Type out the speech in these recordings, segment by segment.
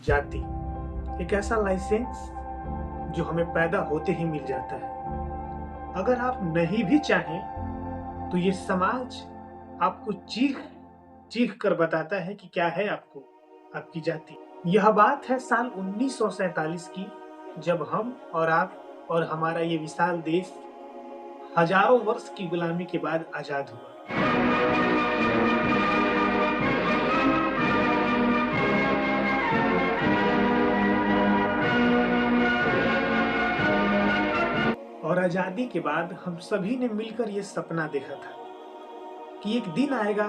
जाति एक ऐसा लाइसेंस जो हमें पैदा होते ही मिल जाता है। अगर आप नहीं भी चाहें तो ये समाज आपको चीख चीख कर बताता है कि क्या है आपकी जाति। यह बात है साल 1947 की, जब हम और आप और हमारा ये विशाल देश हजारों वर्ष की गुलामी के बाद आजाद हुआ। और आजादी के बाद हम सभी ने मिलकर ये सपना देखा था कि एक दिन आएगा,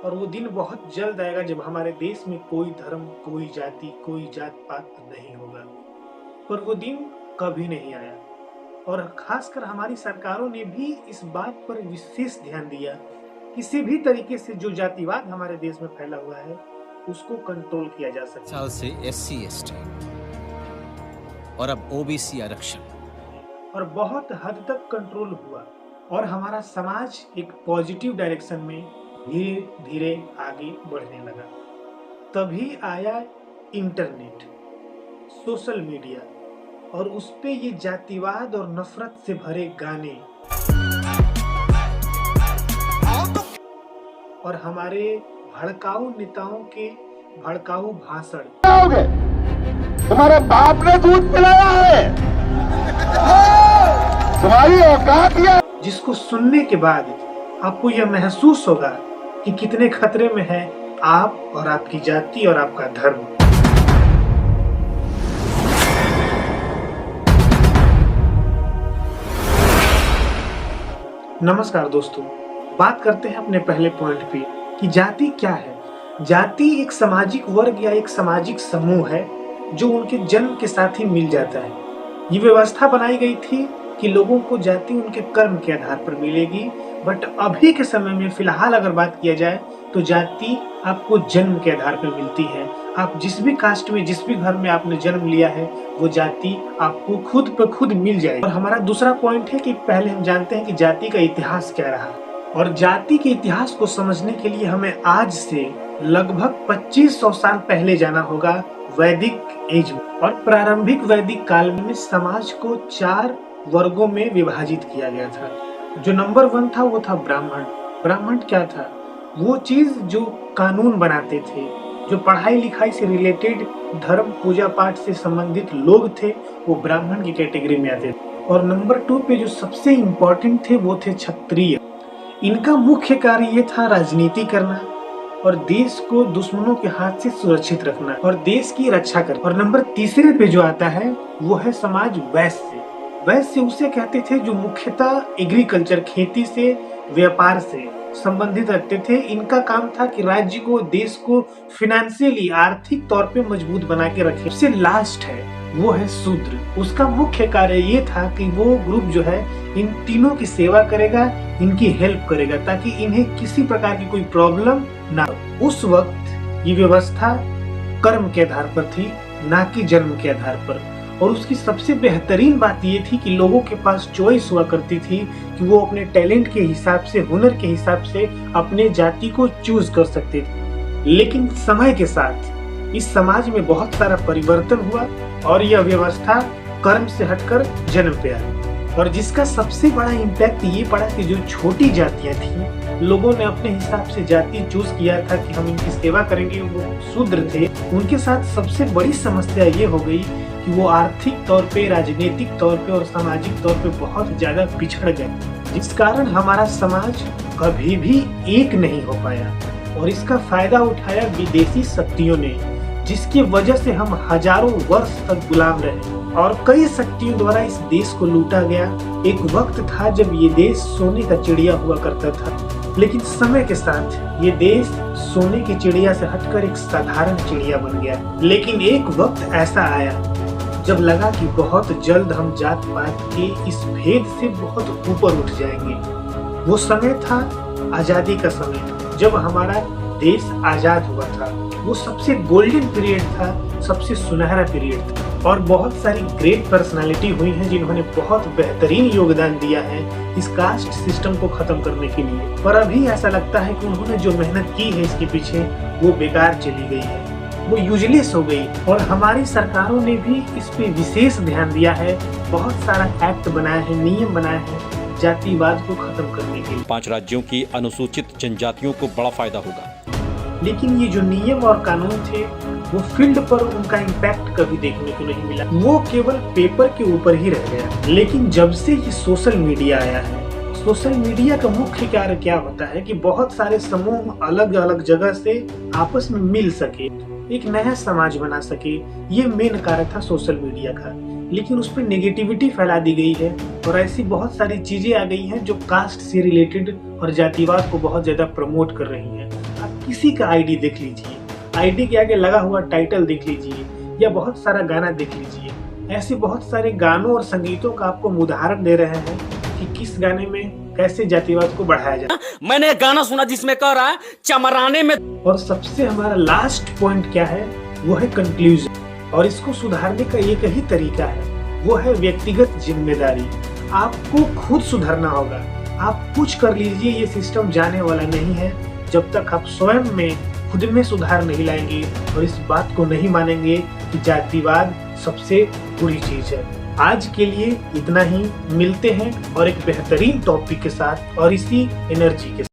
और वो दिन बहुत जल्द आएगा, जब हमारे देश में कोई धर्म, कोई जाति, कोई जात पात नहीं होगा। पर वो दिन कभी नहीं आया, और खासकर हमारी सरकारों ने भी इस बात पर विशेष ध्यान दिया किसी भी तरीके से जो जातिवाद हमारे देश में फैला हुआ है उसको कंट्रोल किया जा सके। साल से SC ST और अब OBC आरक्षण, और बहुत हद तक कंट्रोल हुआ, और हमारा समाज एक पॉजिटिव डायरेक्शन में धीरे धीरे आगे बढ़ने लगा। तभी आया इंटरनेट, सोशल मीडिया, और उस पे ये जातिवाद और नफरत से भरे गाने और हमारे भड़काऊ नेताओं के भड़काऊ भाषण। तुम्हारे बाप ने दूध पिलाया है, तुम्हारी औकात है। जिसको सुनने के बाद आपको यह महसूस होगा कि कितने खतरे में है आप और आपकी जाति और आपका धर्म। नमस्कार दोस्तों, बात करते हैं अपने पहले पॉइंट पे कि जाति क्या है। जाति एक सामाजिक वर्ग या एक सामाजिक समूह है जो उनके जन्म के साथ ही मिल जाता है। ये व्यवस्था बनाई गई थी कि लोगों को जाति उनके कर्म के आधार पर मिलेगी, बट अभी के समय में फिलहाल अगर बात किया जाए तो जाति आपको जन्म के आधार पर मिलती है। आप जिस भी कास्ट में, जिस भी घर में आपने जन्म लिया है, वो जाति आपको खुद पर खुद मिल जाएगी। और हमारा दूसरा पॉइंट है कि पहले हम जानते हैं कि जाति का इतिहास क्या रहा, और जाति के इतिहास को समझने के लिए हमें आज से लगभग 2500 साल पहले जाना होगा, वैदिक एज में। और प्रारंभिक वैदिक काल में समाज को 4 वर्गों में विभाजित किया गया था। जो नंबर 1 था वो था ब्राह्मण। ब्राह्मण क्या था? वो चीज जो कानून बनाते थे, जो पढ़ाई लिखाई से रिलेटेड, धर्म पूजा पाठ से संबंधित लोग थे, वो ब्राह्मण की कैटेगरी में आते थे। और नंबर 2 पे जो सबसे इम्पोर्टेंट थे वो थे क्षत्रिय। इनका मुख्य कार्य ये था राजनीति करना और देश को दुश्मनों के हाथ से सुरक्षित रखना और देश की रक्षा करना। और नंबर 3 पे जो आता है वो है समाज वैश्य। वैश्य उसे कहते थे जो मुख्यतः एग्रीकल्चर, खेती से, व्यापार से संबंधित रखते थे। इनका काम था कि राज्य को, देश को फिनेंशियली, आर्थिक तौर पे मजबूत बना के रखे। सबसे लास्ट है वो है शूद्र। उसका मुख्य कार्य ये था कि वो ग्रुप जो है इन तीनों की सेवा करेगा, इनकी हेल्प करेगा ताकि इन्हें किसी प्रकार की कोई प्रॉब्लम ना हो। उस वक्त ये व्यवस्था कर्म के आधार पर थी, ना कि जन्म के आधार पर। और उसकी सबसे बेहतरीन बात ये थी कि लोगों के पास चॉइस हुआ करती थी कि वो अपने टैलेंट के हिसाब से, हुनर के हिसाब से अपने जाति को चूज कर सकते थे। लेकिन समय के साथ इस समाज में बहुत सारा परिवर्तन हुआ और यह व्यवस्था कर्म से हटकर जन्म पे आई। और जिसका सबसे बड़ा इम्पैक्ट ये पड़ा कि जो छोटी जातियां थी, लोगों ने अपने हिसाब से जाति चूज किया था कि हम इनकी सेवा करेंगे। वो शूद्र थे, उनके साथ सबसे बड़ी समस्या ये हो गई कि वो आर्थिक तौर पे, राजनीतिक तौर पे और सामाजिक तौर पे बहुत ज्यादा पिछड़ गए, जिस कारण हमारा समाज कभी भी एक नहीं हो पाया। और इसका फायदा उठाया विदेशी शक्तियों ने, जिसकी वजह से हम हजारों वर्ष तक गुलाम रहे और कई शक्तियों द्वारा इस देश को लूटा गया। एक वक्त था जब ये देश सोने का चिड़िया हुआ करता था, लेकिन समय के साथ ये देश सोने की चिड़िया से हटकर एक साधारण चिड़िया बन गया। लेकिन एक वक्त ऐसा आया जब लगा कि बहुत जल्द हम जात पात के इस भेद से बहुत ऊपर उठ जाएंगे। वो समय था आजादी का समय, जब हमारा देश आजाद हुआ था। वो सबसे गोल्डन पीरियड था, सबसे सुनहरा पीरियड था। और बहुत सारी ग्रेट पर्सनालिटी हुई हैं जिन्होंने बहुत बेहतरीन योगदान दिया है इस कास्ट सिस्टम को खत्म करने के लिए। पर अभी ऐसा लगता है कि उन्होंने जो मेहनत की है इसके पीछे वो बेकार चली गई है। वो यूजलेस हो गई। और हमारी सरकारों ने भी इस पे विशेष ध्यान दिया है, बहुत सारा एक्ट बनाया है, नियम बनाए हैं जातिवाद को खत्म करने के लिए। 5 राज्यों की अनुसूचित जनजातियों को बड़ा फायदा होगा। लेकिन ये जो नियम और कानून थे वो फील्ड पर उनका इम्पैक्ट कभी देखने को नहीं मिला, वो केवल पेपर के ऊपर ही रह गया। लेकिन जब से ये सोशल मीडिया आया है, सोशल मीडिया का मुख्य कार्य क्या होता है कि बहुत सारे समूह अलग अलग जगह से आपस में मिल सके, एक नया समाज बना सके, ये मेन कार्य था सोशल मीडिया का। लेकिन उस पर नेगेटिविटी फैला दी गई है और ऐसी बहुत सारी चीजें आ गई हैं जो कास्ट से रिलेटेड और जातिवाद को बहुत ज्यादा प्रमोट कर रही हैं। आप किसी का आईडी देख लीजिए, आईडी के आगे लगा हुआ टाइटल देख लीजिए या बहुत सारा गाना देख लीजिए, ऐसे बहुत सारे गानों और संगीतों का आपको उदाहरण दे रहे हैं कि किस गाने में कैसे जातिवाद को बढ़ाया जाए। मैंने एक गाना सुना जिसमें कह रहा है चमराने में। और सबसे हमारा लास्ट पॉइंट क्या है, वो है कंक्लूजन। और इसको सुधारने का एक ही तरीका है, वो है व्यक्तिगत जिम्मेदारी। आपको खुद सुधरना होगा। आप कुछ कर लीजिए, ये सिस्टम जाने वाला नहीं है जब तक आप स्वयं में खुद में सुधार नहीं लाएंगे और इस बात को नहीं मानेंगे कि जातिवाद सबसे बुरी चीज है। आज के लिए इतना ही, मिलते हैं और एक बेहतरीन टॉपिक के साथ और इसी एनर्जी के साथ।